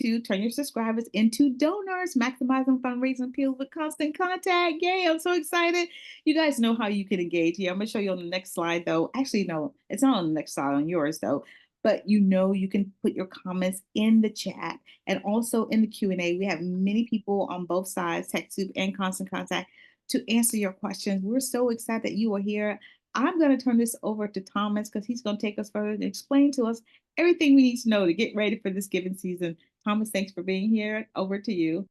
to turn your subscribers into donors, maximizing fundraising appeal with constant contact. Yay, I'm so excited. You guys know how you can engage here. I'm going to show you on the next slide, though. Actually, no, it's not on the next slide on yours, though. But you can put your comments in the chat and also in the Q&A. We have many people on both sides, TechSoup and Constant Contact, to answer your questions. We're so excited that you are here. I'm going to turn this over to Thomas because he's going to take us further and explain to us everything we need to know to get ready for this giving season. Thomas, thanks for being here. Over to you.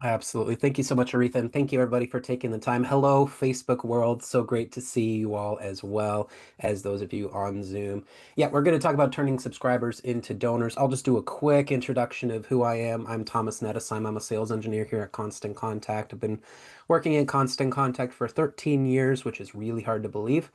Absolutely. Thank you so much, Aretha. And thank you, everybody, for taking the time. Hello, Facebook world. So great to see you all as well as those of you on Zoom. Yeah, we're going to talk about turning subscribers into donors. I'll just do a quick introduction of who I am. I'm Thomas Nettesheim. I'm a sales engineer here at Constant Contact. I've been working in Constant Contact for 13 years, which is really hard to believe.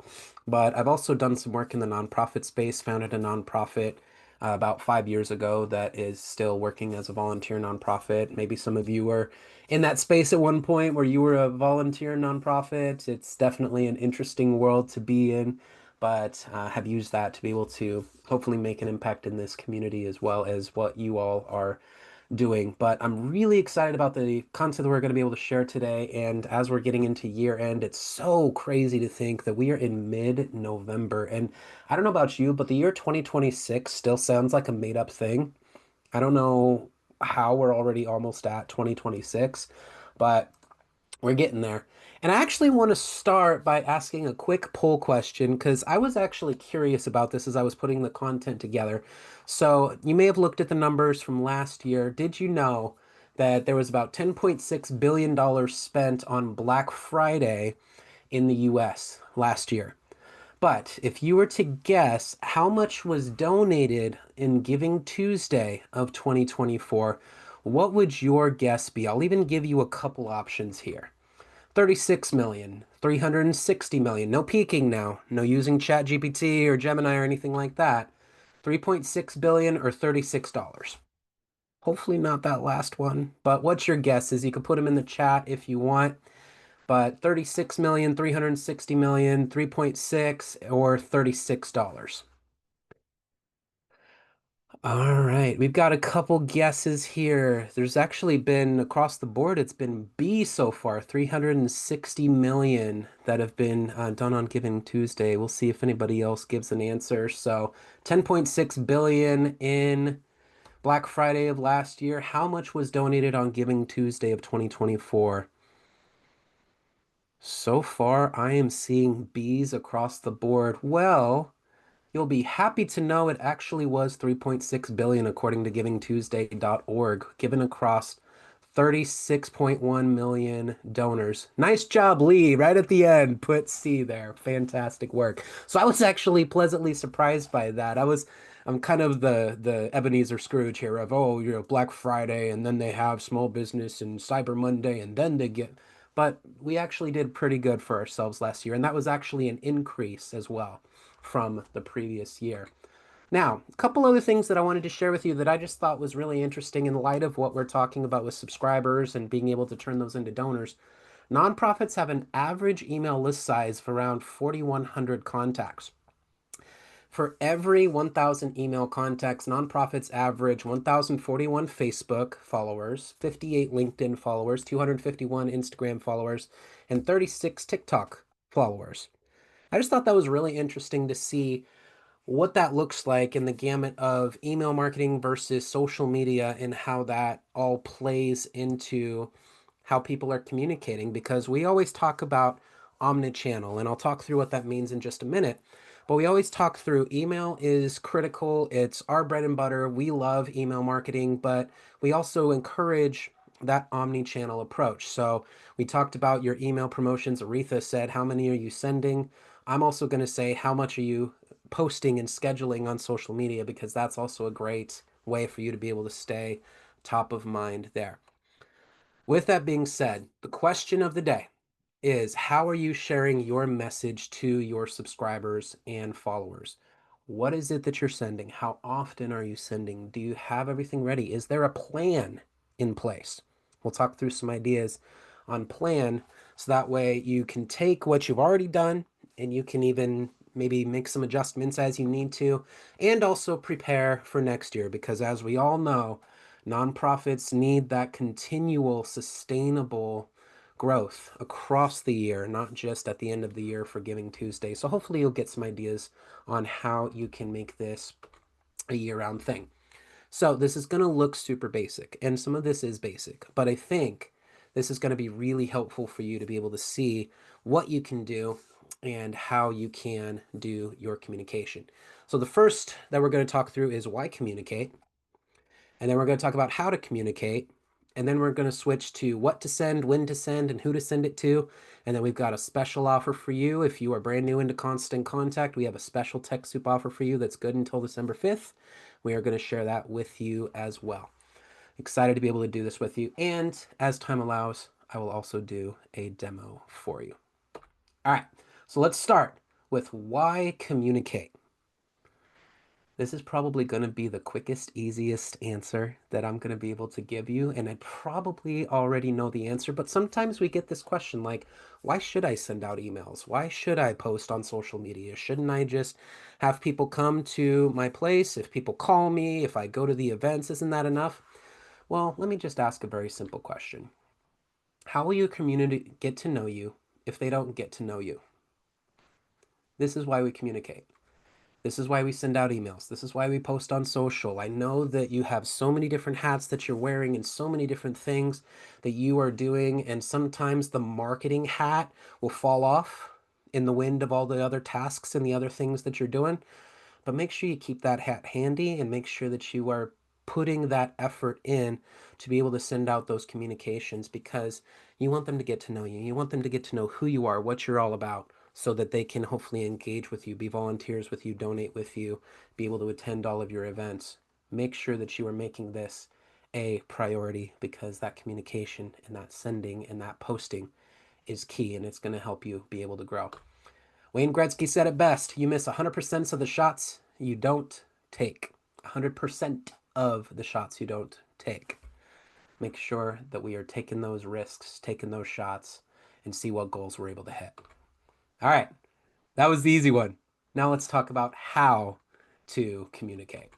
But I've also done some work in the nonprofit space, founded a nonprofit about 5 years ago that is still working as a volunteer nonprofit. Maybe some of you were in that space at one point where you were a volunteer nonprofit. It's definitely an interesting world to be in, but have used that to be able to hopefully make an impact in this community as well as what you all are doing. But I'm really excited about the content that we're going to be able to share today. And as we're getting into year end, it's so crazy to think that we are in mid-November. And I don't know about you, but the year 2026 still sounds like a made-up thing. I don't know how we're already almost at 2026, but we're getting there. And I actually want to start by asking a quick poll question because I was actually curious about this as I was putting the content together. So you may have looked at the numbers from last year. Did you know that there was about $10.6 billion spent on Black Friday in the US last year? But if you were to guess how much was donated in Giving Tuesday of 2024, what would your guess be? I'll even give you a couple options here. 36 million, 360 million. No peeking now. No using ChatGPT or Gemini or anything like that. 3.6 billion or $36. Hopefully not that last one, but what's your guesses? You can put them in the chat if you want. But 36 million, 360 million, 3.6 or $36. All right, we've got a couple guesses here. There's actually been across the board, it's been B so far, 360 million that have been done on Giving Tuesday. We'll see if anybody else gives an answer. So 10.6 billion in Black Friday of last year. How much was donated on Giving Tuesday of 2024? So far, I am seeing B's across the board. Well, you'll be happy to know it actually was 3.6 billion according to givingtuesday.org, given across 36.1 million donors. Nice job, Lee. Right at the end, put C there. Fantastic work. So I was actually pleasantly surprised by that. I'm kind of the Ebenezer Scrooge here of, oh, Black Friday and then they have small business and Cyber Monday and then they get, but we actually did pretty good for ourselves last year. And that was actually an increase as well from the previous year. Now, a couple other things that I wanted to share with you that I just thought was really interesting in light of what we're talking about with subscribers and being able to turn those into donors. Nonprofits have an average email list size of around 4,100 contacts. For every 1,000 email contacts, nonprofits average 1,041 Facebook followers, 58 LinkedIn followers, 251 Instagram followers, and 36 TikTok followers. I just thought that was really interesting to see what that looks like in the gamut of email marketing versus social media and how that all plays into how people are communicating because we always talk about omnichannel and I'll talk through what that means in just a minute. But we always talk through email is critical. It's our bread and butter. We love email marketing, but we also encourage that omni-channel approach. So we talked about your email promotions. Aretha said, how many are you sending? I'm also going to say, how much are you posting and scheduling on social media? Because that's also a great way for you to be able to stay top of mind there. With that being said, the question of the day is how are you sharing your message to your subscribers and followers? What is it that you're sending? How often are you sending? Do you have everything ready? Is there a plan in place? We'll talk through some ideas on plan so that way you can take what you've already done and you can even maybe make some adjustments as you need to and also prepare for next year because as we all know, Nonprofits need that continual, sustainable growth across the year, not just at the end of the year for Giving Tuesday. So hopefully you'll get some ideas on how you can make this a year-round thing. So this is going to look super basic, and some of this is basic, but I think this is going to be really helpful for you to be able to see what you can do and how you can do your communication. So the first that we're going to talk through is why communicate, and then we're going to talk about how to communicate, and then we're going to switch to what to send, when to send, and who to send it to. And then we've got a special offer for you. If you are brand new into Constant Contact, we have a special TechSoup offer for you that's good until December 5th. We are going to share that with you as well. Excited to be able to do this with you. And as time allows, I will also do a demo for you. All right, so let's start with why communicate. This is probably going to be the quickest, easiest answer that I'm going to be able to give you. And I probably already know the answer, but sometimes we get this question like, why should I send out emails? Why should I post on social media? Shouldn't I just have people come to my place? If people call me, if I go to the events, isn't that enough? Well, let me just ask a very simple question. How will your community get to know you if they don't get to know you? This is why we communicate. This is why we send out emails. This is why we post on social. I know that you have so many different hats that you're wearing and so many different things that you are doing. And sometimes the marketing hat will fall off in the wind of all the other tasks and the other things that you're doing. But make sure you keep that hat handy and make sure that you are putting that effort in to be able to send out those communications because you want them to get to know you. You want them to get to know who you are, what you're all about, so that they can hopefully engage with you, be volunteers with you, donate with you, be able to attend all of your events. Make sure that you are making this a priority because that communication and that sending and that posting is key and it's going to help you be able to grow. Wayne Gretzky said it best. You miss 100% of the shots you don't take. 100% of the shots you don't take. Make sure that we are taking those risks, taking those shots, and see what goals we're able to hit. All right, that was the easy one. Now let's talk about how to communicate.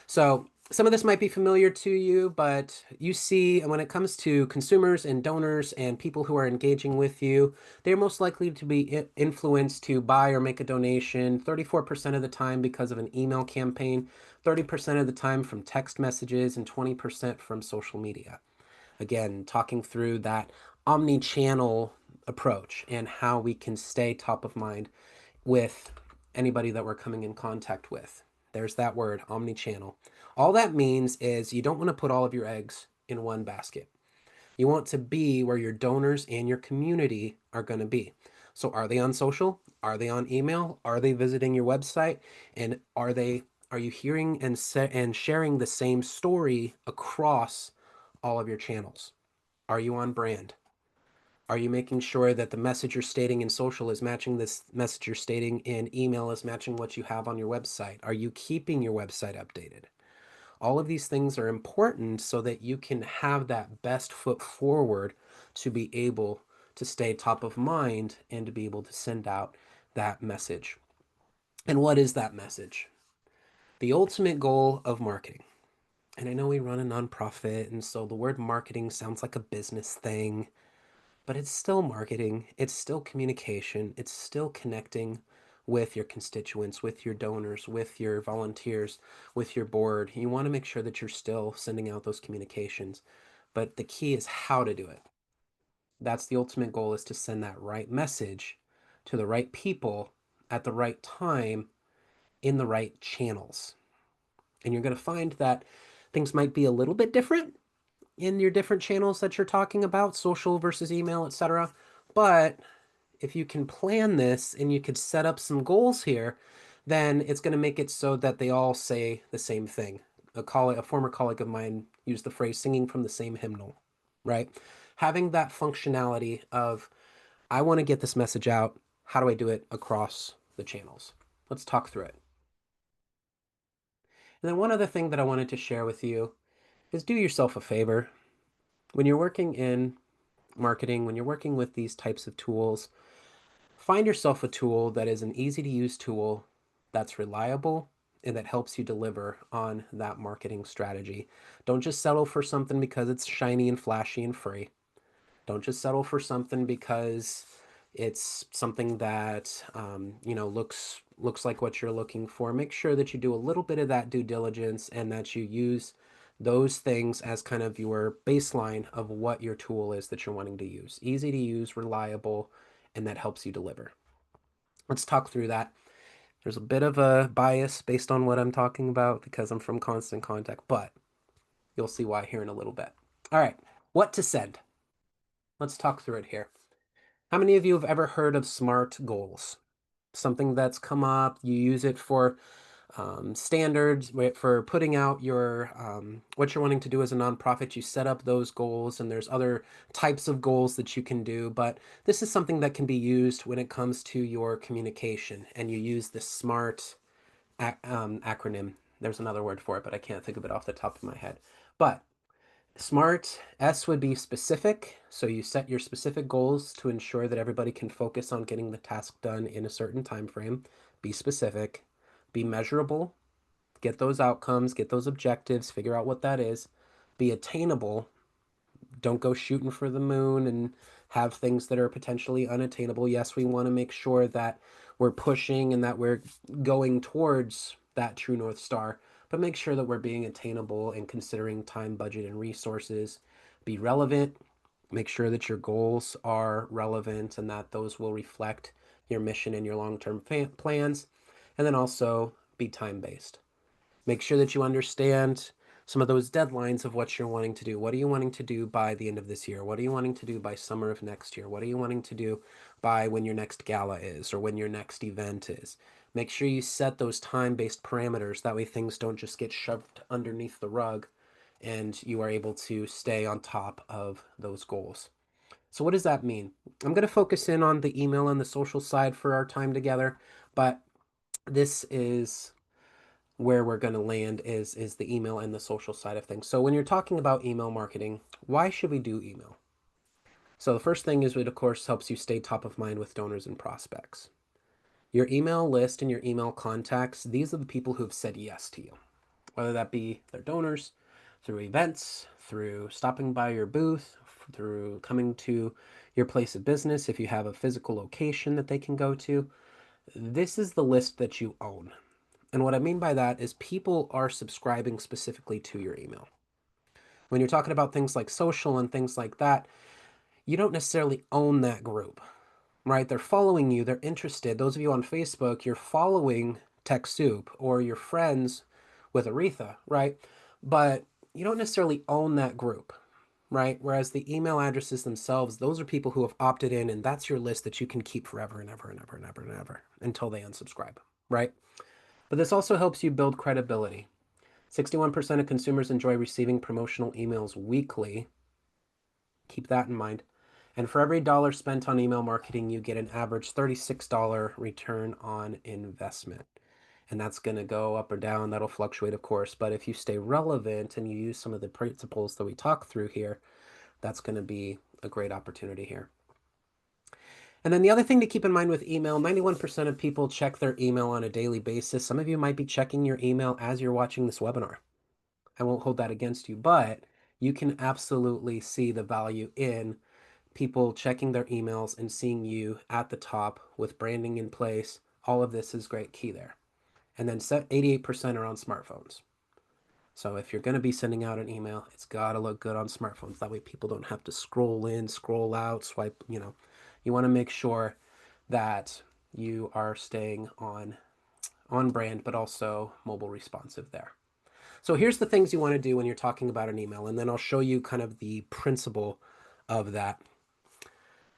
So some of this might be familiar to you, but you see when it comes to consumers and donors and people who are engaging with you, they're most likely to be influenced to buy or make a donation 34% of the time because of an email campaign, 30% of the time from text messages, and 20% from social media. Again, talking through that omni-channel approach and how we can stay top of mind with anybody that we're coming in contact with. There's that word, omni-channel. All that means is you don't want to put all of your eggs in one basket. You want to be where your donors and your community are going to be. So are they on social? Are they on email? Are they visiting your website? And are you hearing and sharing the same story across all of your channels? Are you on brand? Are you making sure that the message you're stating in social is matching this message you're stating in email is matching what you have on your website? Are you keeping your website updated? All of these things are important so that you can have that best foot forward to be able to stay top of mind and to be able to send out that message. And what is that message? The ultimate goal of marketing. And I know we run a nonprofit, and so the word marketing sounds like a business thing. But it's still marketing, it's still communication, it's still connecting with your constituents, with your donors, with your volunteers, with your board. You want to make sure that you're still sending out those communications. But the key is how to do it. That's the ultimate goal, is to send that right message to the right people at the right time in the right channels. And you're going to find that things might be a little bit different in your different channels that you're talking about, social versus email, etc. But if you can plan this and you could set up some goals here, then it's going to make it so that they all say the same thing. A former colleague of mine used the phrase singing from the same hymnal, right? Having that functionality of, I want to get this message out. How do I do it across the channels? Let's talk through it. And then one other thing that I wanted to share with you is do yourself a favor. When you're working in marketing, when you're working with these types of tools, find yourself a tool that is an easy to use tool that's reliable and that helps you deliver on that marketing strategy. Don't just settle for something because it's shiny and flashy and free. Don't just settle for something because it's something that looks like what you're looking for. Make sure that you do a little bit of that due diligence and that you use those things as kind of your baseline of what your tool is that you're wanting to use. Easy to use, reliable, and that helps you deliver. Let's talk through that. There's a bit of a bias based on what I'm talking about because I'm from Constant Contact, but you'll see why here in a little bit. All right, what to send? Let's talk through it here. How many of you have ever heard of SMART goals? Something that's come up, you use it for standards, for putting out your what you're wanting to do as a nonprofit. You set up those goals, and there's other types of goals that you can do, but this is something that can be used when it comes to your communication, and you use the SMART acronym. There's another word for it, but I can't think of it off the top of my head. But SMART, S would be specific. So you set your specific goals to ensure that everybody can focus on getting the task done in a certain time frame. Be specific, be measurable, get those outcomes, get those objectives, figure out what that is. Be attainable. Don't go shooting for the moon and have things that are potentially unattainable. Yes, we want to make sure that we're pushing and that we're going towards that true North Star, but make sure that we're being attainable and considering time, budget, and resources. Be relevant. Make sure that your goals are relevant and that those will reflect your mission and your long term plans. And then also be time based. Make sure that you understand some of those deadlines of what you're wanting to do. What are you wanting to do by the end of this year? What are you wanting to do by summer of next year? What are you wanting to do by when your next gala is or when your next event is? Make sure you set those time-based parameters. That way things don't just get shoved underneath the rug and you are able to stay on top of those goals. So what does that mean? I'm going to focus in on the email and the social side for our time together, but this is where we're going to land is the email and the social side of things. So when you're talking about email marketing, why should we do email? So the first thing is it of course helps you stay top of mind with donors and prospects. Your email list and your email contacts, these are the people who have said yes to you, whether that be their donors, through events, through stopping by your booth, through coming to your place of business if you have a physical location that they can go to. This is the list that you own. And what I mean by that is people are subscribing specifically to your email. When you're talking about things like social and things like that, you don't necessarily own that group, right? They're following you, they're interested. Those of you on Facebook, you're following TechSoup or you're friends with Aretha, right? But you don't necessarily own that group, right? Whereas the email addresses themselves, those are people who have opted in, and that's your list that you can keep forever and ever and ever and ever and ever until they unsubscribe, right? But this also helps you build credibility. 61% of consumers enjoy receiving promotional emails weekly. Keep that in mind. And for every dollar spent on email marketing, you get an average $36 return on investment. And that's going to go up or down. That'll fluctuate, of course. But if you stay relevant and you use some of the principles that we talk through here, that's going to be a great opportunity here. And then the other thing to keep in mind with email, 91% of people check their email on a daily basis. Some of you might be checking your email as you're watching this webinar. I won't hold that against you, but you can absolutely see the value in people checking their emails and seeing you at the top with branding in place. All of this is great key there. And then 88% are on smartphones. So if you're going to be sending out an email, it's got to look good on smartphones. That way people don't have to scroll in, scroll out, swipe, You want to make sure that you are staying on brand, but also mobile responsive there. So here's the things you want to do when you're talking about an email, and then I'll show you kind of the principle of that.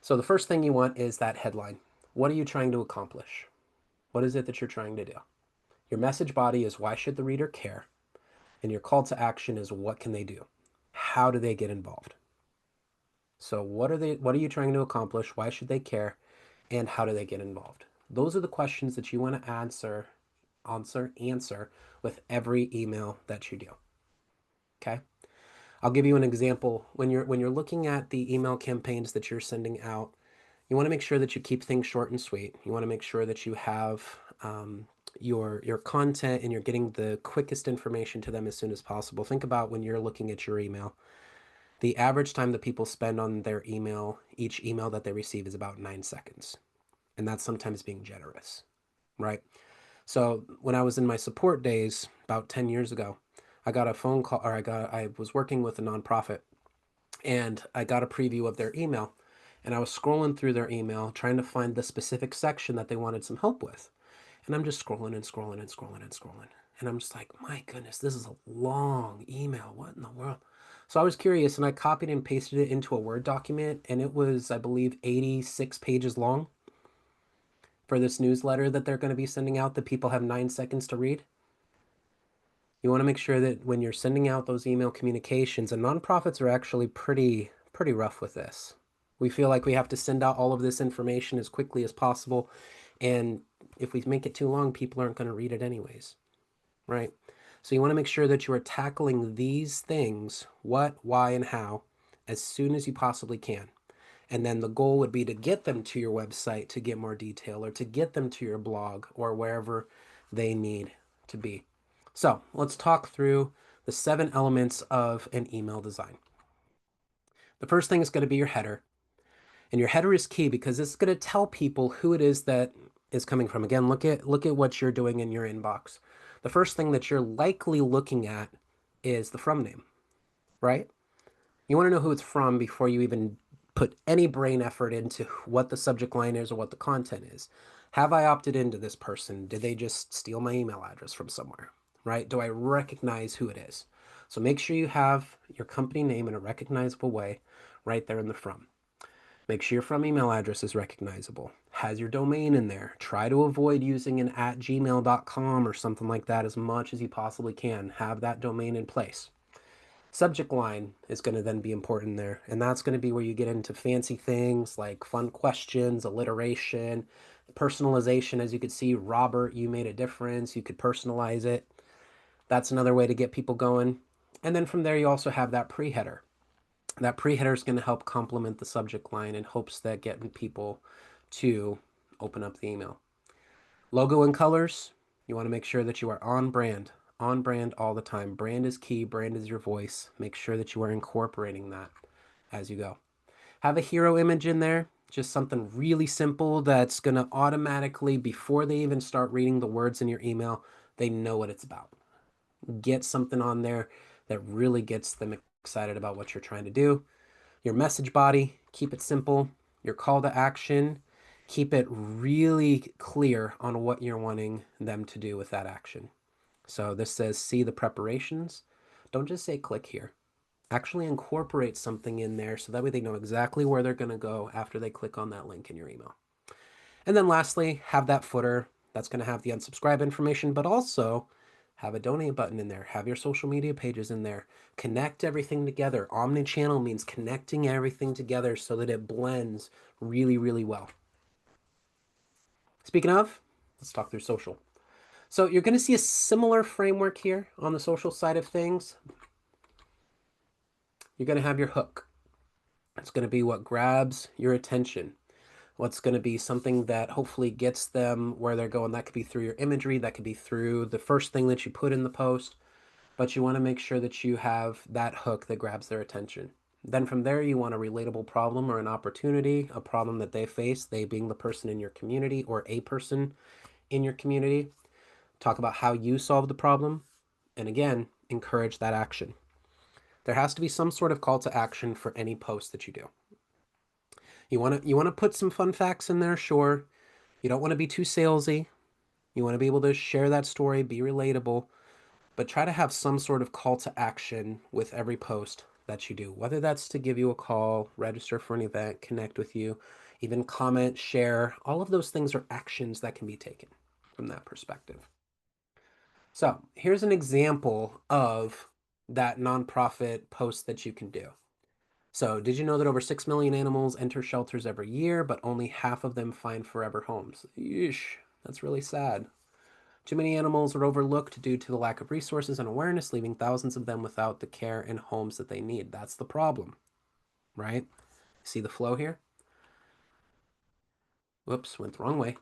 So the first thing you want is that headline. What are you trying to accomplish? What is it that you're trying to do? Your message body is why should the reader care? And your call to action is what can they do? How do they get involved? So what are you trying to accomplish? Why should they care? And how do they get involved? Those are the questions that you want to answer with every email that you do. Okay? I'll give you an example. When you're looking at the email campaigns that you're sending out, you want to make sure that you keep things short and sweet. You want to make sure that you have your content and you're getting the quickest information to them as soon as possible. Think about when you're looking at your email. The average time that people spend on their email, each email that they receive, is about 9 seconds. And that's sometimes being generous, right? So when I was in my support days about 10 years ago, I got a phone call, or I was working with a nonprofit, and I got a preview of their email. And I was scrolling through their email trying to find the specific section that they wanted some help with. And I'm just scrolling and scrolling and scrolling and scrolling. And I'm just like, my goodness, this is a long email. What in the world? So I was curious and I copied and pasted it into a Word document. And it was, I believe, 86 pages long for this newsletter that they're going to be sending out that people have 9 seconds to read. You want to make sure that when you're sending out those email communications, and nonprofits are actually pretty rough with this. We feel like we have to send out all of this information as quickly as possible, and if we make it too long, people aren't going to read it anyways, right? So you want to make sure that you are tackling these things, what, why, and how, as soon as you possibly can. And then the goal would be to get them to your website to get more detail or to get them to your blog or wherever they need to be. So let's talk through the 7 elements of an email design. The first thing is going to be your header. And your header is key because it's going to tell people who it is that is coming from. Again, look at what you're doing in your inbox. The first thing that you're likely looking at is the from name, right? You want to know who it's from before you even put any brain effort into what the subject line is or what the content is. Have I opted into this person? Did they just steal my email address from somewhere? Right? Do I recognize who it is? So make sure you have your company name in a recognizable way right there in the from. Make sure your from email address is recognizable. Has your domain in there. Try to avoid using an @gmail.com or something like that as much as you possibly can. Have that domain in place. Subject line is going to then be important there. And that's going to be where you get into fancy things like fun questions, alliteration, personalization. As you could see, Robert, you made a difference. You could personalize it. That's another way to get people going. And then from there, you also have that pre-header. That pre-header is going to help complement the subject line in hopes that getting people to open up the email. Logo and colors, you want to make sure that you are on brand all the time. Brand is key, brand is your voice. Make sure that you are incorporating that as you go. Have a hero image in there, just something really simple that's going to automatically, before they even start reading the words in your email, they know what it's about. Get something on there that really gets them excited about what you're trying to do. Your message body, keep it simple. Your call to action, keep it really clear on what you're wanting them to do with that action. So this says, see the preparations. Don't just say click here. Actually incorporate something in there so that way they know exactly where they're going to go after they click on that link in your email. And then lastly, have that footer that's going to have the unsubscribe information, but also have a donate button in there. Have your social media pages in there. Connect everything together. Omni-channel means connecting everything together so that it blends really, really well. Speaking of, let's talk through social. So you're going to see a similar framework here on the social side of things. You're going to have your hook. It's going to be what grabs your attention. What's going to be something that hopefully gets them where they're going. That could be through your imagery. That could be through the first thing that you put in the post. But you want to make sure that you have that hook that grabs their attention. Then from there, you want a relatable problem or an opportunity, a problem that they face, they being the person in your community or a person in your community. Talk about how you solve the problem. And again, encourage that action. There has to be some sort of call to action for any post that you do. You want to put some fun facts in there, sure. You don't want to be too salesy. You want to be able to share that story, be relatable, but try to have some sort of call to action with every post that you do, whether that's to give you a call, register for an event, connect with you, even comment, share. All of those things are actions that can be taken from that perspective. So here's an example of that nonprofit post that you can do. So, did you know that over 6 million animals enter shelters every year, but only half of them find forever homes? Yeesh, that's really sad. Too many animals are overlooked due to the lack of resources and awareness, leaving thousands of them without the care and homes that they need. That's the problem, right? See the flow here? Whoops, went the wrong way.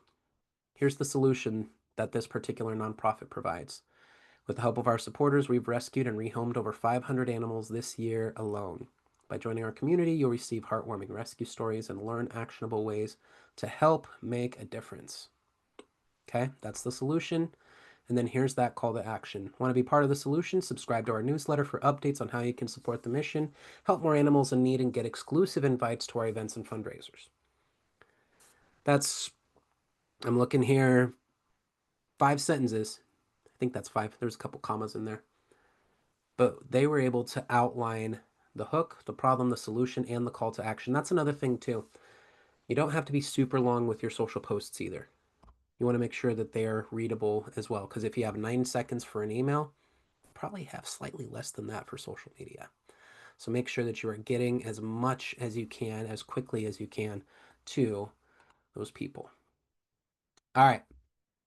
Here's the solution that this particular nonprofit provides. With the help of our supporters, we've rescued and rehomed over 500 animals this year alone. By joining our community, you'll receive heartwarming rescue stories and learn actionable ways to help make a difference. Okay, that's the solution. And then here's that call to action. Want to be part of the solution? Subscribe to our newsletter for updates on how you can support the mission, help more animals in need, and get exclusive invites to our events and fundraisers. That's, I'm looking here, 5 sentences. I think that's 5. There's a couple commas in there. But they were able to outline the hook, the problem, the solution, and the call to action. That's another thing, too. You don't have to be super long with your social posts either. You want to make sure that they're readable as well, because if you have 9 seconds for an email, probably have slightly less than that for social media. So make sure that you are getting as much as you can, as quickly as you can to those people. All right.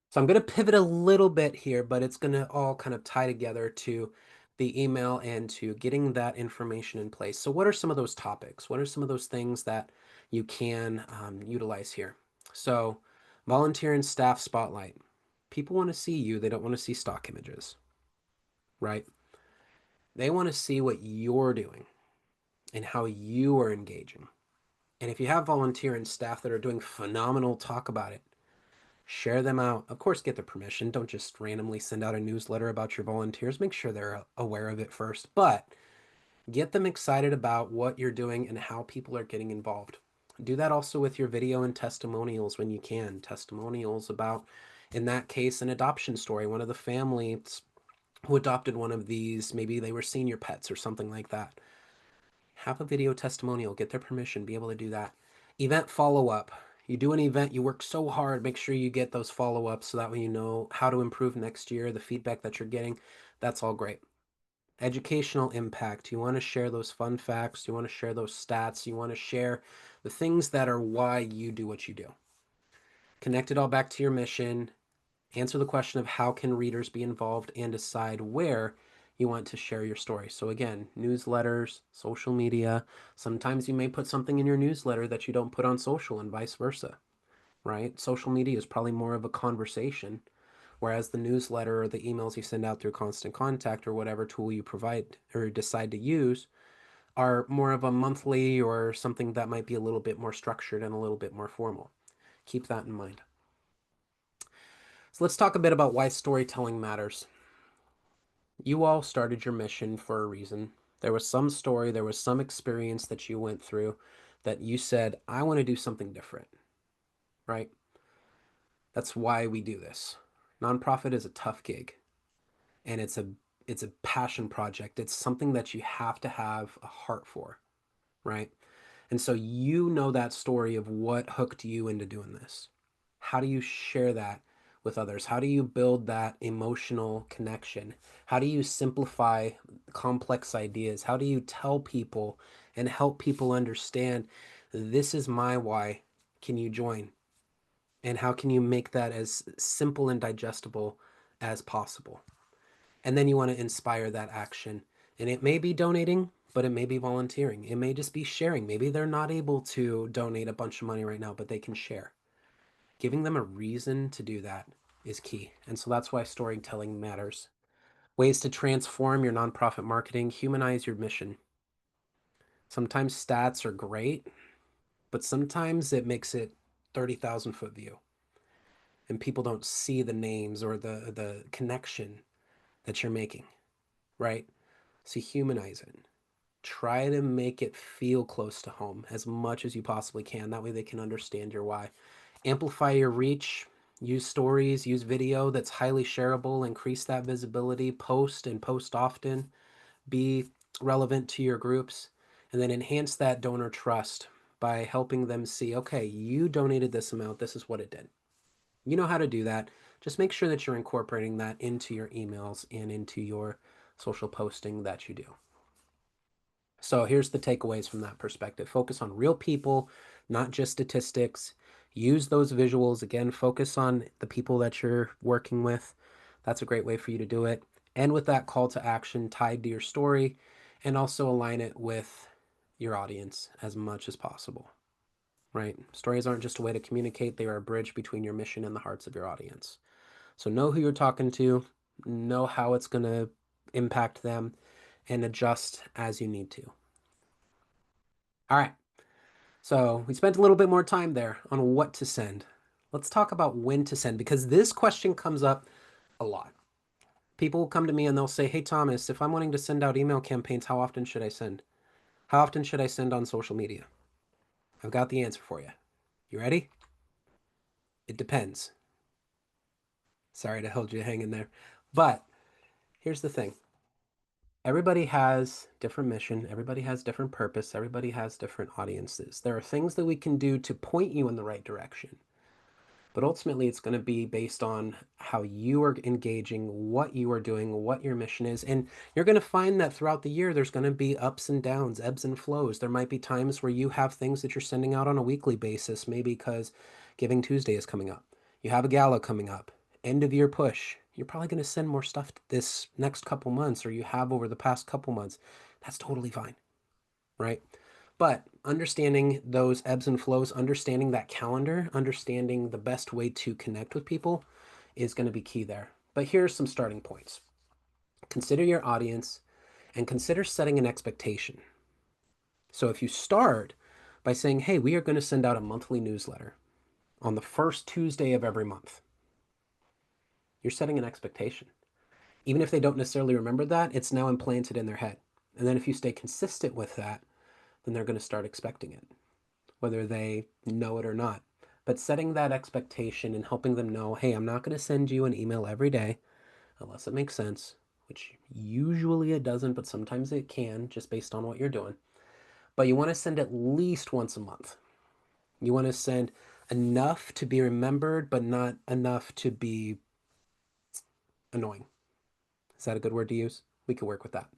So I'm going to pivot a little bit here, but it's going to all kind of tie together to the email and to getting that information in place. So what are some of those topics? What are some of those things that you can utilize here? So volunteer and staff spotlight. People want to see you. They don't want to see stock images, right? They want to see what you're doing and how you are engaging. And if you have volunteer and staff that are doing phenomenal, talk about it. Share them out. Of course, get their permission. Don't just randomly send out a newsletter about your volunteers. Make sure they're aware of it first, but get them excited about what you're doing and how people are getting involved. Do that also with your video and testimonials when you can. Testimonials about, in that case, an adoption story. One of the families who adopted one of these, maybe they were senior pets or something like that. Have a video testimonial, get their permission, be able to do that. Event follow up. You do an event, you work so hard, make sure you get those follow ups so that way you know how to improve next year, the feedback that you're getting. That's all great. Educational impact. You want to share those fun facts, you want to share those stats, you want to share the things that are why you do what you do. Connect it all back to your mission. Answer the question of how can readers be involved and decide where you want to share your story. So again, newsletters, social media. Sometimes you may put something in your newsletter that you don't put on social and vice versa, right? Social media is probably more of a conversation, whereas the newsletter or the emails you send out through Constant Contact or whatever tool you provide or decide to use are more of a monthly or something that might be a little bit more structured and a little bit more formal. Keep that in mind. So let's talk a bit about why storytelling matters. You all started your mission for a reason. There was some story, there was some experience that you went through that you said, I want to do something different, right? That's why we do this. Nonprofit is a tough gig and it's a passion project. It's something that you have to have a heart for, right? And so you know that story of what hooked you into doing this. How do you share that with others? How do you build that emotional connection? How do you simplify complex ideas? How do you tell people and help people understand this is my why? Can you join? And how can you make that as simple and digestible as possible? And then you want to inspire that action. And it may be donating, but it may be volunteering. It may just be sharing. Maybe they're not able to donate a bunch of money right now, but they can share. Giving them a reason to do that is key. And so that's why storytelling matters. Ways to transform your nonprofit marketing, humanize your mission. Sometimes stats are great, but sometimes it makes it 30,000 foot view and people don't see the names or the connection that you're making, right? So humanize it. Try to make it feel close to home as much as you possibly can. That way they can understand your why. Amplify your reach. Use stories, use video that's highly shareable, increase that visibility, post and post often, be relevant to your groups, and then enhance that donor trust by helping them see, okay, you donated this amount, this is what it did. You know how to do that. Just make sure that you're incorporating that into your emails and into your social posting that you do. So here's the takeaways from that perspective. Focus on real people, not just statistics. Use those visuals. Again, focus on the people that you're working with. That's a great way for you to do it. And with that call to action tied to your story, and also align it with your audience as much as possible, right? Stories aren't just a way to communicate, they are a bridge between your mission and the hearts of your audience. So know who you're talking to, know how it's going to impact them, and adjust as you need to. All right. So we spent a little bit more time there on what to send. Let's talk about when to send because this question comes up a lot. People will come to me and they'll say, "Hey, Thomas, if I'm wanting to send out email campaigns, how often should I send? How often should I send on social media?" I've got the answer for you. You ready? It depends. Sorry to hold you hanging there. But here's the thing. Everybody has different mission, everybody has different purpose, everybody has different audiences. There are things that we can do to point you in the right direction. But ultimately, it's going to be based on how you are engaging, what you are doing, what your mission is. And you're going to find that throughout the year, there's going to be ups and downs, ebbs and flows. There might be times where you have things that you're sending out on a weekly basis, maybe because Giving Tuesday is coming up. You have a gala coming up, end of year push. You're probably going to send more stuff this next couple months, or you have over the past couple months. That's totally fine, right? But understanding those ebbs and flows, understanding that calendar, understanding the best way to connect with people is going to be key there. But here's some starting points. Consider your audience and consider setting an expectation. So if you start by saying, hey, we are going to send out a monthly newsletter on the first Tuesday of every month, you're setting an expectation. Even if they don't necessarily remember that, it's now implanted in their head. And then if you stay consistent with that, then they're going to start expecting it, whether they know it or not. But setting that expectation and helping them know, hey, I'm not going to send you an email every day unless it makes sense, which usually it doesn't, but sometimes it can just based on what you're doing. But you want to send at least once a month. You want to send enough to be remembered, but not enough to be annoying. Is that a good word to use? We could work with that.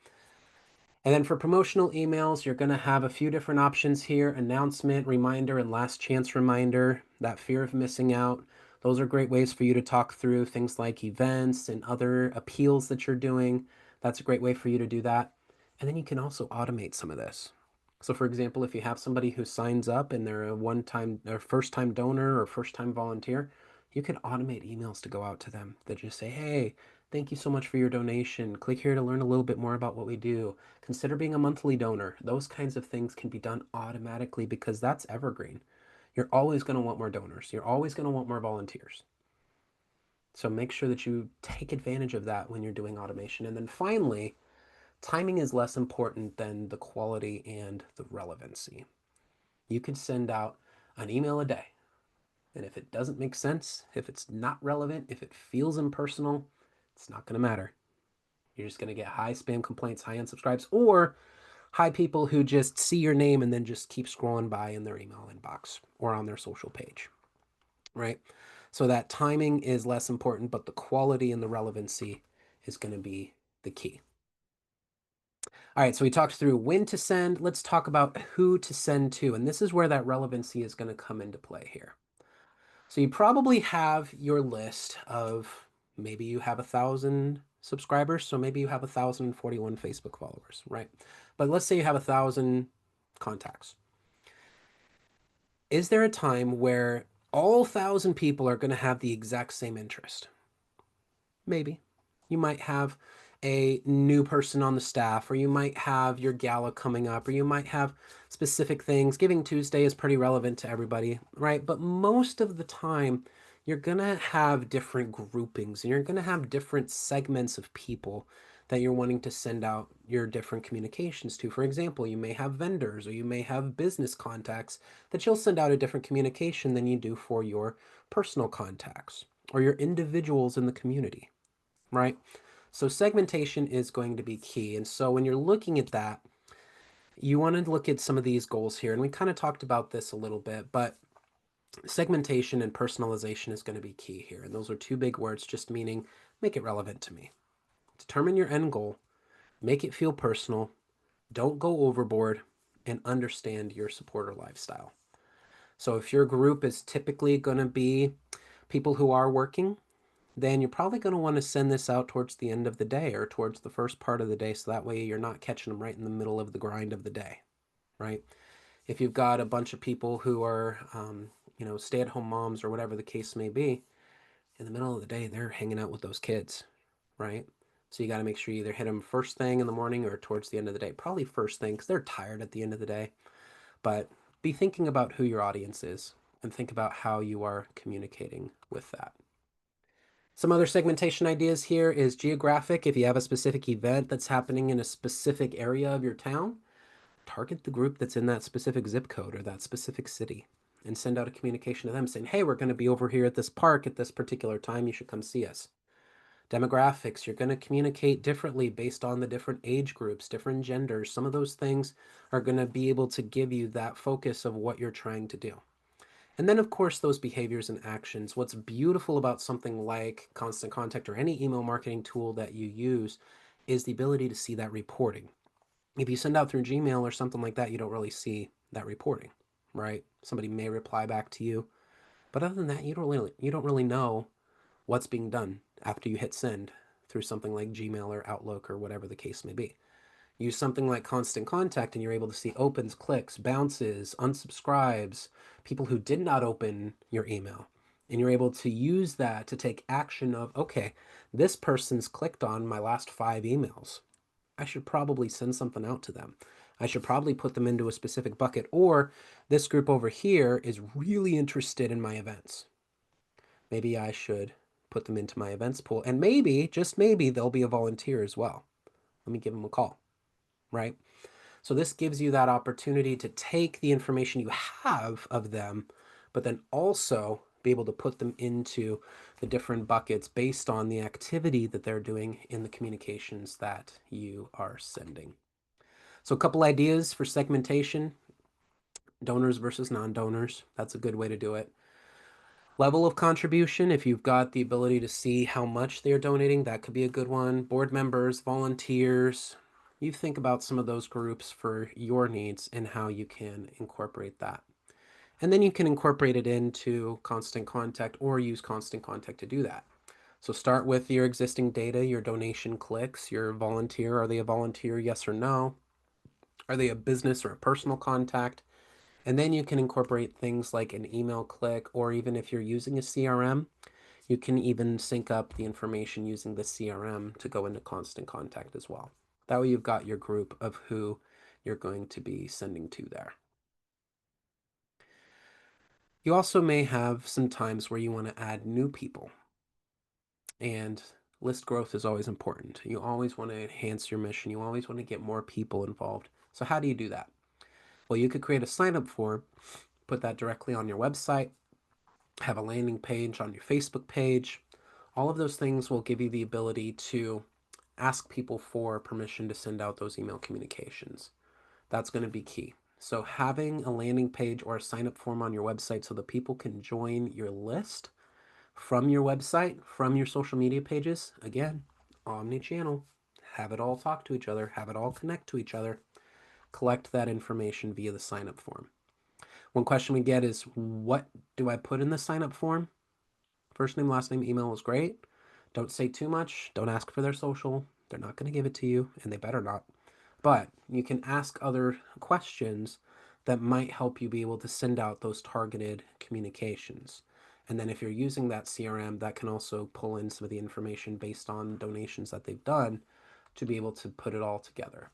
And then for promotional emails, you're going to have a few different options here: announcement, reminder, and last chance reminder. That fear of missing out. Those are great ways for you to talk through things like events and other appeals that you're doing. That's a great way for you to do that. And then you can also automate some of this. So for example, if you have somebody who signs up and they're a one-time or first-time donor or first-time volunteer, you can automate emails to go out to them that just say, hey, thank you so much for your donation. Click here to learn a little bit more about what we do. Consider being a monthly donor. Those kinds of things can be done automatically because that's evergreen. You're always going to want more donors. You're always going to want more volunteers. So make sure that you take advantage of that when you're doing automation. And then finally, timing is less important than the quality and the relevancy. You could send out an email a day. And if it doesn't make sense, if it's not relevant, if it feels impersonal, it's not going to matter. You're just going to get high spam complaints, high unsubscribes, or high people who just see your name and then just keep scrolling by in their email inbox or on their social page, right? So that timing is less important, but the quality and the relevancy is going to be the key. All right, so we talked through when to send. Let's talk about who to send to. And this is where that relevancy is going to come into play here. So you probably have your list of, maybe you have 1,000 subscribers, so maybe you have 1,041 Facebook followers, right? But let's say you have 1,000 contacts. Is there a time where all 1,000 people are going to have the exact same interest? Maybe. You might have a new person on the staff, or you might have your gala coming up, or you might have specific things. Giving Tuesday is pretty relevant to everybody, right? But most of the time, you're going to have different groupings and you're going to have different segments of people that you're wanting to send out your different communications to. For example, you may have vendors or you may have business contacts that you'll send out a different communication than you do for your personal contacts or your individuals in the community, right? So segmentation is going to be key. And so when you're looking at that, you want to look at some of these goals here. And we kind of talked about this a little bit, but segmentation and personalization is going to be key here. And those are two big words, just meaning make it relevant to me. Determine your end goal, make it feel personal, don't go overboard, and understand your supporter lifestyle. So if your group is typically going to be people who are working, then you're probably going to want to send this out towards the end of the day or towards the first part of the day, so that way you're not catching them right in the middle of the grind of the day, right? If you've got a bunch of people who are, stay-at-home moms or whatever the case may be, In the middle of the day, they're hanging out with those kids, right? So you got to make sure you either hit them first thing in the morning or towards the end of the day. Probably first thing because they're tired at the end of the day. But be thinking about who your audience is and think about how you are communicating with that. Some other segmentation ideas here is geographic. If you have a specific event that's happening in a specific area of your town, target the group that's in that specific zip code or that specific city and send out a communication to them saying, hey, we're going to be over here at this park at this particular time. You should come see us. Demographics, you're going to communicate differently based on the different age groups, different genders. Some of those things are going to be able to give you that focus of what you're trying to do. And then, of course, those behaviors and actions. What's beautiful about something like Constant Contact or any email marketing tool that you use is the ability to see that reporting. If you send out through Gmail or something like that, you don't really see that reporting, right? Somebody may reply back to you, but other than that, you don't really know what's being done after you hit send through something like Gmail or Outlook or whatever the case may be. Use something like Constant Contact and you're able to see opens, clicks, bounces, unsubscribes, people who did not open your email. And you're able to use that to take action of, okay, this person's clicked on my last 5 emails. I should probably send something out to them. I should probably put them into a specific bucket. Or this group over here is really interested in my events. Maybe I should put them into my events pool. And maybe, just maybe, they'll be a volunteer as well. Let me give them a call, right? So this gives you that opportunity to take the information you have of them, but then also be able to put them into the different buckets based on the activity that they're doing in the communications that you are sending. So a couple ideas for segmentation, donors versus non-donors. That's a good way to do it. Level of contribution, if you've got the ability to see how much they're donating, that could be a good one. Board members, volunteers. You think about some of those groups for your needs and how you can incorporate that. And then you can incorporate it into Constant Contact or use Constant Contact to do that. So start with your existing data, your donation clicks, your volunteer. Are they a volunteer? Yes or no? Are they a business or a personal contact? And then you can incorporate things like an email click, or even if you're using a CRM, you can even sync up the information using the CRM to go into Constant Contact as well. That way you've got your group of who you're going to be sending to there. You also may have some times where you want to add new people. And list growth is always important. You always want to enhance your mission. You always want to get more people involved. So how do you do that? Well, you could create a sign up form, put that directly on your website, have a landing page on your Facebook page. All of those things will give you the ability to ask people for permission to send out those email communications. That's going to be key. So having a landing page or a sign up form on your website so that people can join your list from your website, from your social media pages, again, omni-channel, have it all talk to each other, have it all connect to each other, collect that information via the sign up form. One question we get is, what do I put in the sign up form? First name, last name, email is great. Don't say too much. Don't ask for their social. They're not going to give it to you, and they better not. But you can ask other questions that might help you be able to send out those targeted communications. And then if you're using that CRM, that can also pull in some of the information based on donations that they've done to be able to put it all together.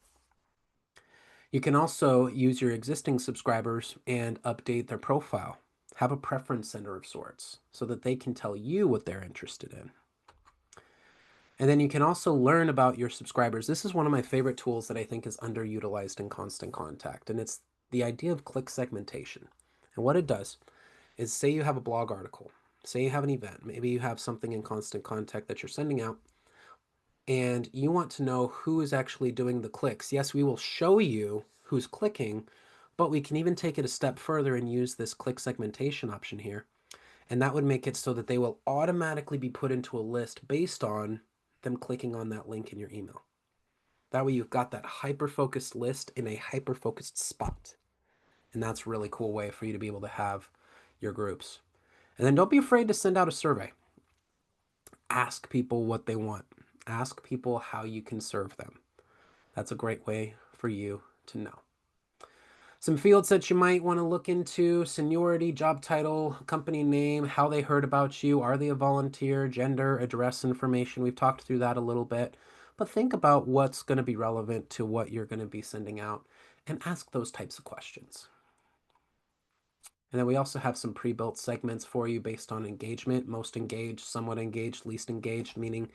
You can also use your existing subscribers and update their profile. Have a preference center of sorts so that they can tell you what they're interested in. And then you can also learn about your subscribers. This is one of my favorite tools that I think is underutilized in Constant Contact, and it's the idea of click segmentation. And what it does is, say you have a blog article, say you have an event, maybe you have something in Constant Contact that you're sending out, and you want to know who is actually doing the clicks. Yes, we will show you who's clicking, but we can even take it a step further and use this click segmentation option here. And that would make it so that they will automatically be put into a list based on them clicking on that link in your email. That way you've got that hyper-focused list in a hyper-focused spot. And that's a really cool way for you to be able to have your groups. And then don't be afraid to send out a survey. Ask people what they want. Ask people how you can serve them. That's a great way for you to know. Some fields that you might want to look into: seniority, job title, company name, how they heard about you, are they a volunteer, gender, address information. We've talked through that a little bit, but think about what's going to be relevant to what you're going to be sending out and ask those types of questions. And then we also have some pre-built segments for you based on engagement: most engaged, somewhat engaged, least engaged, meaning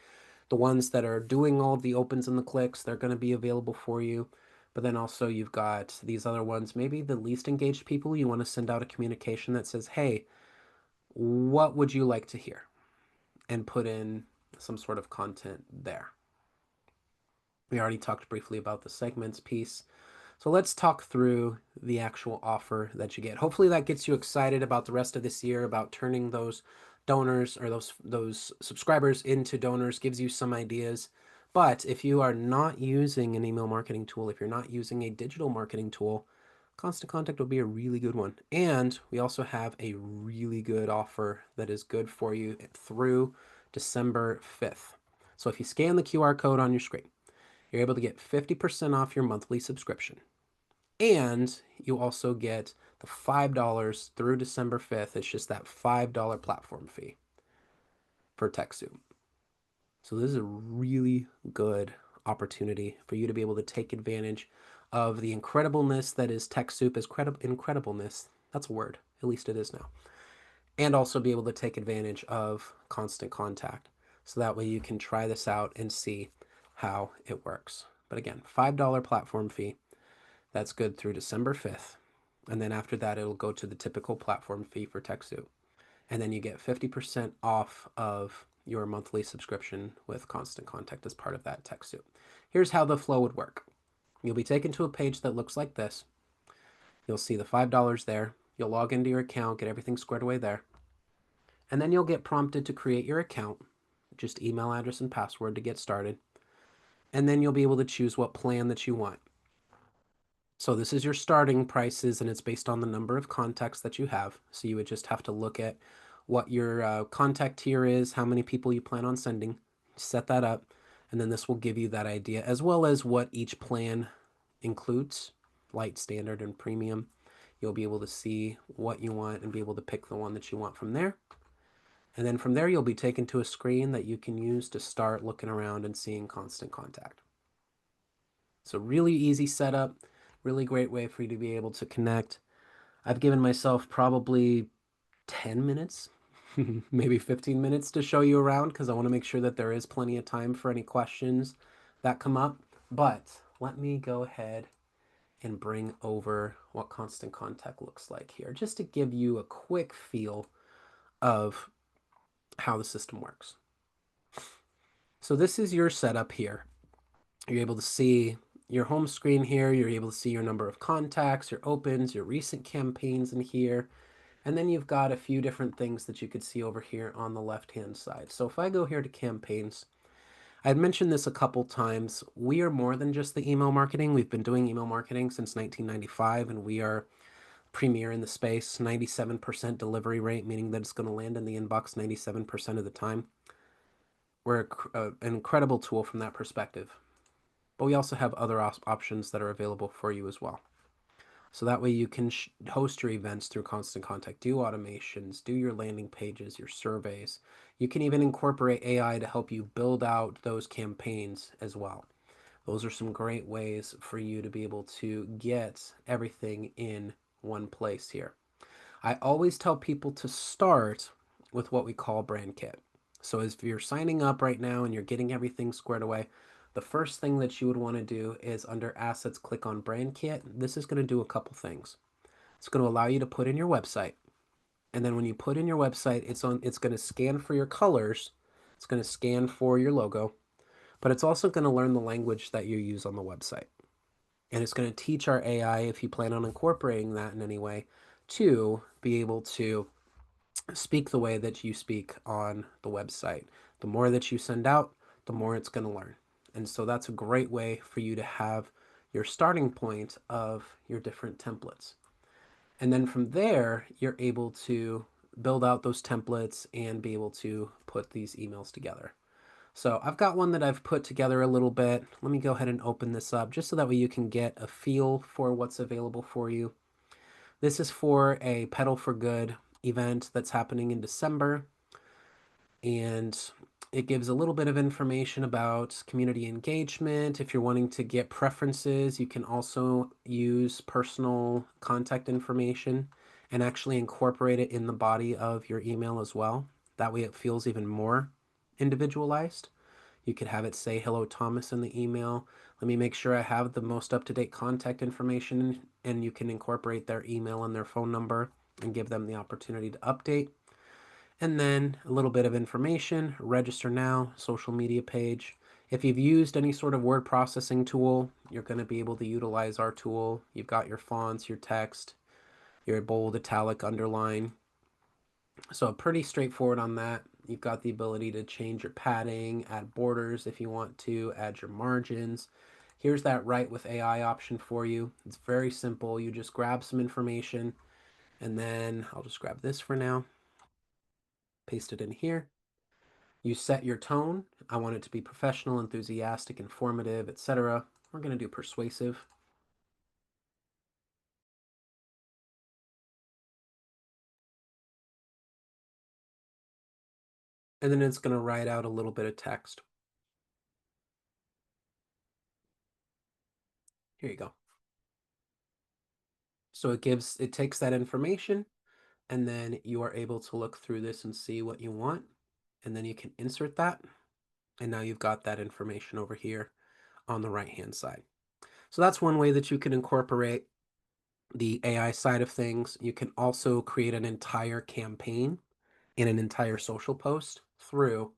the ones that are doing all the opens and the clicks, they're going to be available for you. But then also you've got these other ones, maybe the least engaged people. You want to send out a communication that says, hey, what would you like to hear? And put in some sort of content there. We already talked briefly about the segments piece. So let's talk through the actual offer that you get. Hopefully that gets you excited about the rest of this year, about turning those donors or those subscribers into donors, gives you some ideas. But if you are not using an email marketing tool, if you're not using a digital marketing tool, Constant Contact will be a really good one. And we also have a really good offer that is good for you through December 5th. So if you scan the QR code on your screen, you're able to get 50% off your monthly subscription. And you also get the $5 through December 5th. It's just that $5 platform fee for TechSoup. So this is a really good opportunity for you to be able to take advantage of the incredibleness that is TechSoup. Is incredibleness. That's a word. At least it is now. And also be able to take advantage of Constant Contact. So that way you can try this out and see how it works. But again, $5 platform fee. That's good through December 5th. And then after that, it'll go to the typical platform fee for TechSoup. And then you get 50% off of your monthly subscription with Constant Contact as part of that TechSoup. Here's how the flow would work. You'll be taken to a page that looks like this. You'll see the $5 there. You'll log into your account, get everything squared away there. And then you'll get prompted to create your account, just email address and password to get started. And then you'll be able to choose what plan that you want. So this is your starting prices, and it's based on the number of contacts that you have. So you would just have to look at what your contact tier is, how many people you plan on sending, set that up, and then this will give you that idea, as well as what each plan includes: light, standard, and premium. You'll be able to see what you want and be able to pick the one that you want from there. And then from there, you'll be taken to a screen that you can use to start looking around and seeing Constant Contact. So really easy setup, really great way for you to be able to connect. I've given myself probably 10 minutes, maybe 15 minutes to show you around because I want to make sure that there is plenty of time for any questions that come up. But let me go ahead and bring over what Constant Contact looks like here, just to give you a quick feel of how the system works. So this is your setup here. You're able to see your home screen here. You're able to see your number of contacts, your opens, your recent campaigns in here. And then you've got a few different things that you could see over here on the left-hand side. So if I go here to campaigns, I'd mentioned this a couple times. We are more than just the email marketing. We've been doing email marketing since 1995, and we are premier in the space. 97% delivery rate, meaning that it's going to land in the inbox 97% of the time. We're an incredible tool from that perspective. But we also have other options that are available for you as well. So that way you can host your events through Constant Contact, do automations, do your landing pages, your surveys. You can even incorporate AI to help you build out those campaigns as well. Those are some great ways for you to be able to get everything in one place here. I always tell people to start with what we call brand kit. So if you're signing up right now and you're getting everything squared away, the first thing that you would want to do is under assets, click on brand kit. This is going to do a couple things. It's going to allow you to put in your website. And then when you put in your website, it's going to scan for your colors. It's going to scan for your logo, but it's also going to learn the language that you use on the website. And it's going to teach our AI, if you plan on incorporating that in any way, to be able to speak the way that you speak on the website. The more that you send out, the more it's going to learn. And so that's a great way for you to have your starting point of your different templates. And then from there, you're able to build out those templates and be able to put these emails together. So I've got one that I've put together a little bit. Let me go ahead and open this up just so that way you can get a feel for what's available for you. This is for a Pedal for Good event that's happening in December, and it gives a little bit of information about community engagement. If you're wanting to get preferences, you can also use personal contact information and actually incorporate it in the body of your email as well. That way it feels even more individualized. You could have it say, "Hello, Thomas," in the email. Let me make sure I have the most up-to-date contact information, and you can incorporate their email and their phone number and give them the opportunity to update. And then a little bit of information, register now, social media page. If you've used any sort of word processing tool, you're going to be able to utilize our tool. You've got your fonts, your text, your bold, italic, underline. So pretty straightforward on that. You've got the ability to change your padding, add borders if you want to, add your margins. Here's that Write with AI option for you. It's very simple. You just grab some information, and then I'll just grab this for now, paste it in here. You set your tone. I want it to be professional, enthusiastic, informative, etc. We're going to do persuasive. And then it's going to write out a little bit of text. Here you go. So it takes that information, and then you are able to look through this and see what you want. And then you can insert that. And now you've got that information over here on the right-hand side. So that's one way that you can incorporate the AI side of things. You can also create an entire campaign in an entire social post through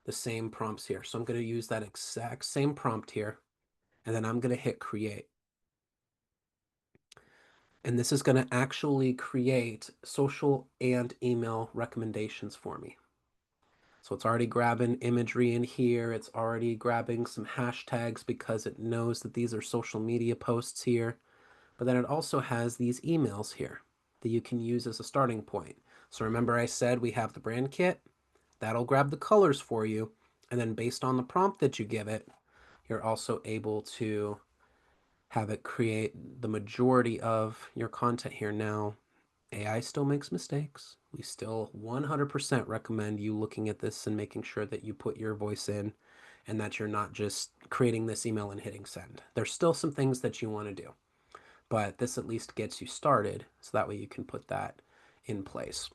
the same prompts here. So I'm going to use that exact same prompt here, and then I'm going to hit create. And this is going to actually create social and email recommendations for me. So it's already grabbing imagery in here. It's already grabbing some hashtags because it knows that these are social media posts here. But then it also has these emails here that you can use as a starting point. So remember I said we have the brand kit. That'll grab the colors for you. And then based on the prompt that you give it, you're also able to have it create the majority of your content here. Now, AI still makes mistakes. We still 100% recommend you looking at this and making sure that you put your voice in and that you're not just creating this email and hitting send. There's still some things that you want to do, but this at least gets you started so that way you can put that in place.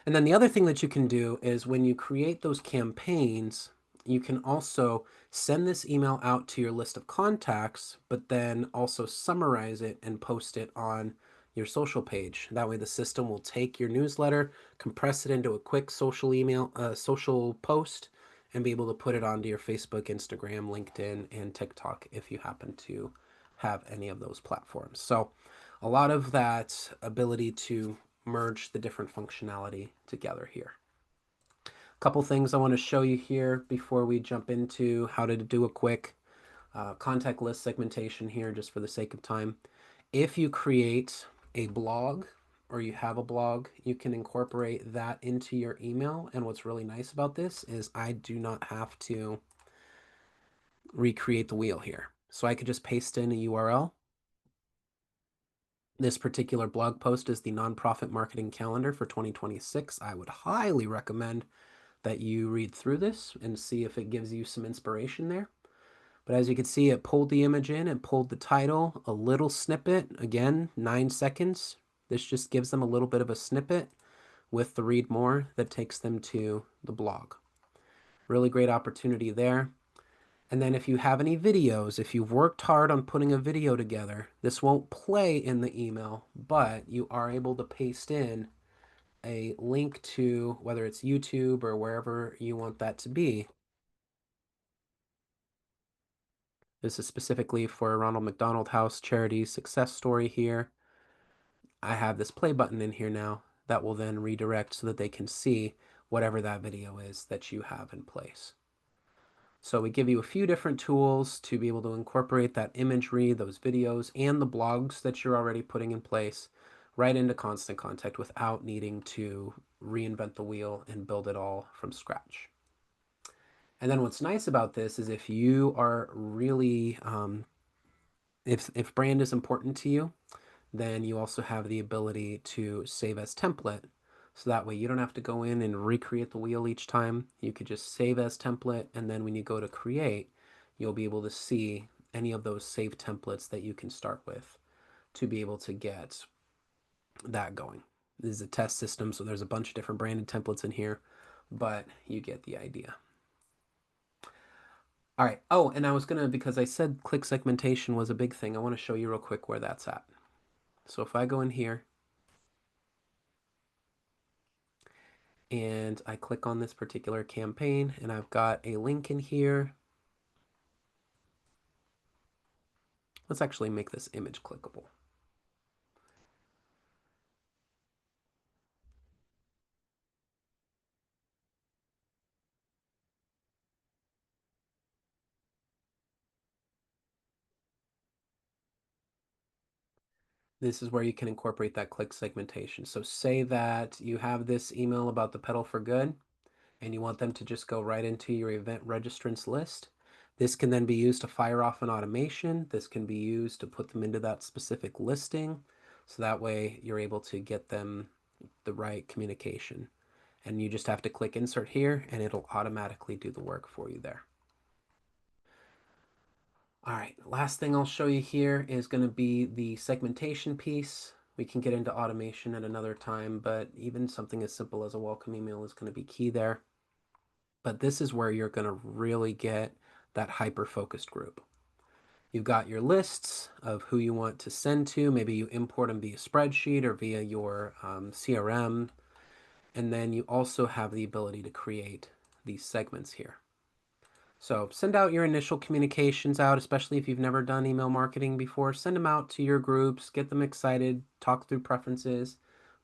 And then the other thing that you can do is when you create those campaigns, you can also send this email out to your list of contacts, but then also summarize it and post it on your social page. That way the system will take your newsletter, compress it into a quick social email, social post, and be able to put it onto your Facebook, Instagram, LinkedIn, and TikTok if you happen to have any of those platforms. So a lot of that ability to merge the different functionality together here. A couple things I want to show you here before we jump into how to do a quick contact list segmentation here, just for the sake of time. If you create a blog or you have a blog, you can incorporate that into your email. And what's really nice about this is I do not have to recreate the wheel here. So I could just paste in a URL. This particular blog post is the nonprofit marketing calendar for 2026. I would highly recommend that you read through this and see if it gives you some inspiration there. But as you can see, it pulled the image in, it pulled the title, a little snippet, again, 9 seconds. This just gives them a little bit of a snippet with the read more that takes them to the blog. Really great opportunity there. And then if you have any videos, if you've worked hard on putting a video together, this won't play in the email, but you are able to paste in a link to whether it's YouTube or wherever you want that to be. This is specifically for a Ronald McDonald House charity success story here. I have this play button in here now that will then redirect so that they can see whatever that video is that you have in place. So we give you a few different tools to be able to incorporate that imagery, those videos, and the blogs that you're already putting in place right into Constant Contact without needing to reinvent the wheel and build it all from scratch. And then what's nice about this is if you are really, if brand is important to you, then you also have the ability to save as template. So that way you don't have to go in and recreate the wheel each time. You could just save as template, and then when you go to create, you'll be able to see any of those saved templates that you can start with to be able to get that going. This is a test system, so there's a bunch of different branded templates in here, but you get the idea. All right. Oh, and I was gonna, because I said click segmentation was a big thing, I want to show you real quick where that's at. So if I go in here and I click on this particular campaign and I've got a link in here, let's actually make this image clickable. This is where you can incorporate that click segmentation. So say that you have this email about the pedal for good and you want them to just go right into your event registrants list. This can then be used to fire off an automation. This can be used to put them into that specific listing. So that way you're able to get them the right communication. And you just have to click insert here and it'll automatically do the work for you there. All right, last thing I'll show you here is going to be the segmentation piece. We can get into automation at another time, but even something as simple as a welcome email is going to be key there. But this is where you're going to really get that hyper-focused group. You've got your lists of who you want to send to. Maybe you import them via spreadsheet or via your CRM. And then you also have the ability to create these segments here. So send out your initial communications out, especially if you've never done email marketing before. Send them out to your groups, get them excited, talk through preferences.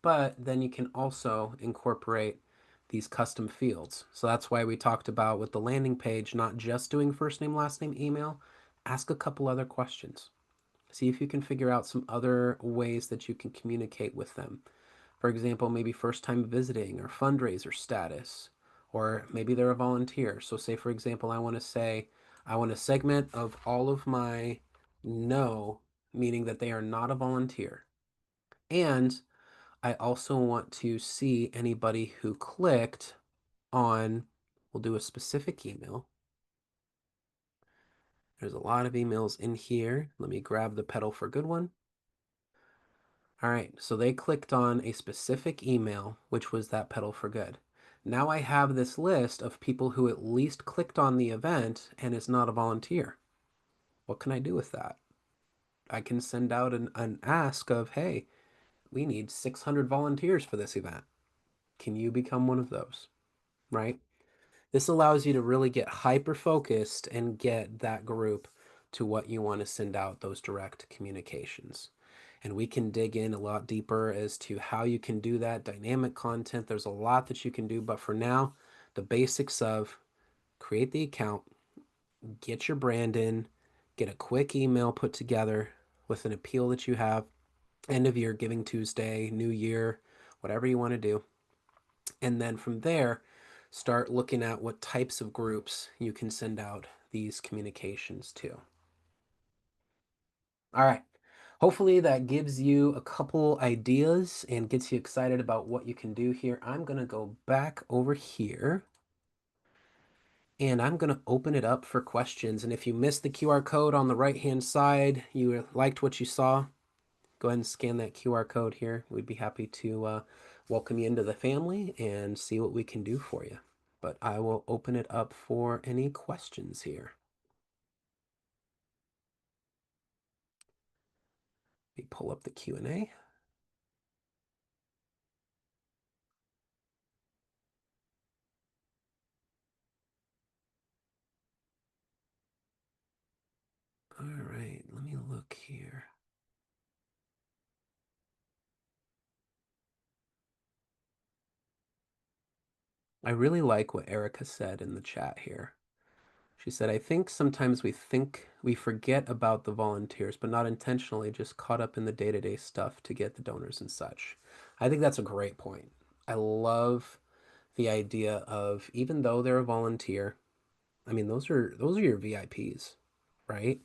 But then you can also incorporate these custom fields. So that's why we talked about with the landing page, not just doing first name, last name, email. Ask a couple other questions. See if you can figure out some other ways that you can communicate with them. For example, maybe first time visiting or fundraiser status, or maybe they're a volunteer. So say, for example, I want to say, I want a segment of all of my no, meaning that they are not a volunteer. And I also want to see anybody who clicked on, we'll do a specific email. There's a lot of emails in here. Let me grab the pedal for good one. All right, so they clicked on a specific email, which was that pedal for good. Now I have this list of people who at least clicked on the event and is not a volunteer. What can I do with that? I can send out an ask of, hey, we need 600 volunteers for this event. Can you become one of those? Right? This allows you to really get hyper focused and get that group to what you want to send out those direct communications. And we can dig in a lot deeper as to how you can do that. Dynamic content, there's a lot that you can do. But for now, the basics of create the account, get your brand in, get a quick email put together with an appeal that you have, end of year, Giving Tuesday, New Year, whatever you want to do. And then from there, start looking at what types of groups you can send out these communications to. All right. Hopefully that gives you a couple ideas and gets you excited about what you can do here. I'm going to go back over here and I'm going to open it up for questions. And if you missed the QR code on the right-hand side, you liked what you saw, go ahead and scan that QR code here. We'd be happy to welcome you into the family and see what we can do for you. But I will open it up for any questions here. Let me pull up the Q&A. All right, let me look here. I really like what Erica said in the chat here. She said, I think sometimes we forget about the volunteers, but not intentionally, just caught up in the day-to-day stuff to get the donors and such. I think that's a great point. I love the idea of, even though they're a volunteer, I mean, those are your VIPs, right?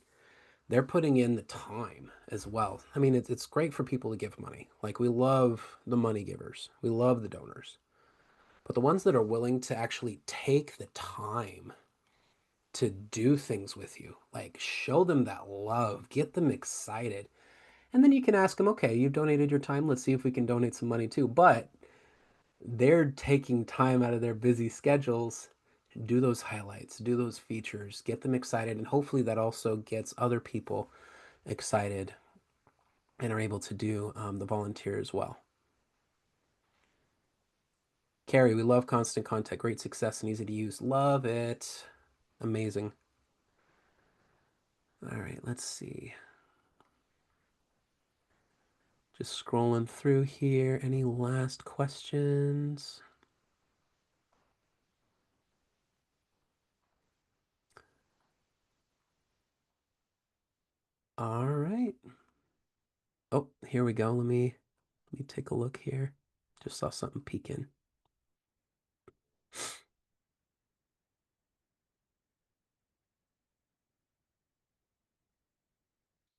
They're putting in the time as well. I mean, it's great for people to give money. Like we love the money givers. We love the donors. But the ones that are willing to actually take the time to do things with you, like show them that love, get them excited. And then you can ask them, okay, you've donated your time. Let's see if we can donate some money too. But they're taking time out of their busy schedules to do those highlights, do those features, get them excited. And hopefully that also gets other people excited and are able to do the volunteer as well. Carrie, we love Constant Contact. Great success and easy to use. Love it. Amazing. All right, let's see. Just scrolling through here. Any last questions? All right. Oh, here we go. Let me take a look here. Just saw something peek in.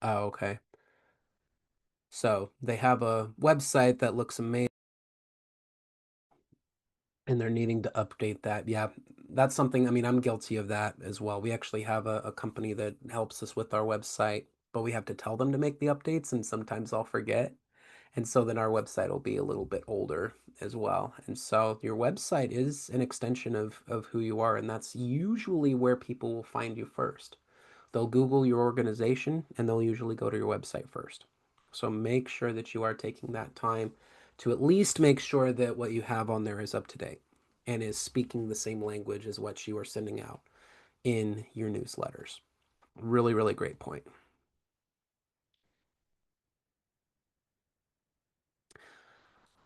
Oh, okay. So they have a website that looks amazing and they're needing to update that. Yeah, that's something, I mean, I'm guilty of that as well. We actually have a company that helps us with our website, but we have to tell them to make the updates and sometimes I'll forget. And so then our website will be a little bit older as well. And so your website is an extension of who you are, and that's usually where people will find you first. They'll Google your organization and they'll usually go to your website first. So make sure that you are taking that time to at least make sure that what you have on there is up to date and is speaking the same language as what you are sending out in your newsletters. Really, really great point.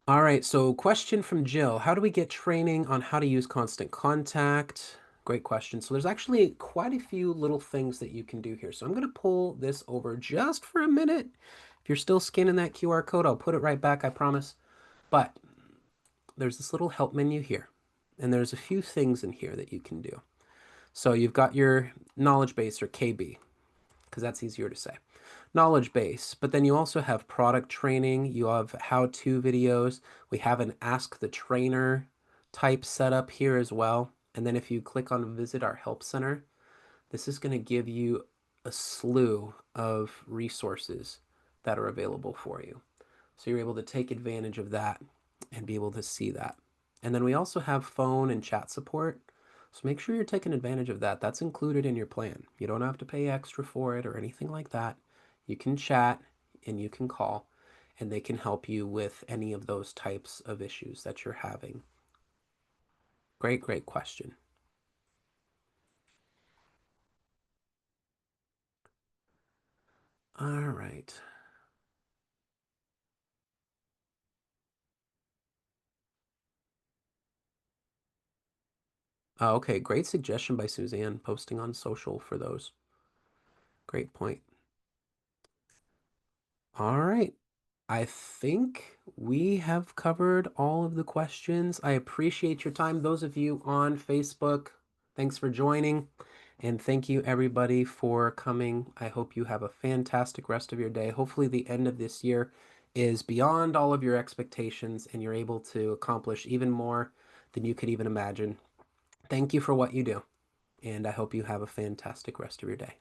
All right, so question from Jill. How do we get training on how to use Constant Contact? Great question. So there's actually quite a few little things that you can do here. So I'm going to pull this over just for a minute. If you're still scanning that QR code, I'll put it right back, I promise. But there's this little help menu here, and there's a few things in here that you can do. So you've got your knowledge base or KB, because that's easier to say. Knowledge base, but then you also have product training, you have how-to videos, we have an ask the trainer type setup here as well. And then if you click on visit our help center, this is going to give you a slew of resources that are available for you. So you're able to take advantage of that and be able to see that. And then we also have phone and chat support. So make sure you're taking advantage of that. That's included in your plan. You don't have to pay extra for it or anything like that. You can chat and you can call, and they can help you with any of those types of issues that you're having. Great, great question. All right. Okay, great suggestion by Suzanne, posting on social for those. Great point. All right. I think we have covered all of the questions. I appreciate your time. Those of you on Facebook, thanks for joining. And thank you everybody for coming. I hope you have a fantastic rest of your day. Hopefully the end of this year is beyond all of your expectations and you're able to accomplish even more than you could even imagine. Thank you for what you do. And I hope you have a fantastic rest of your day.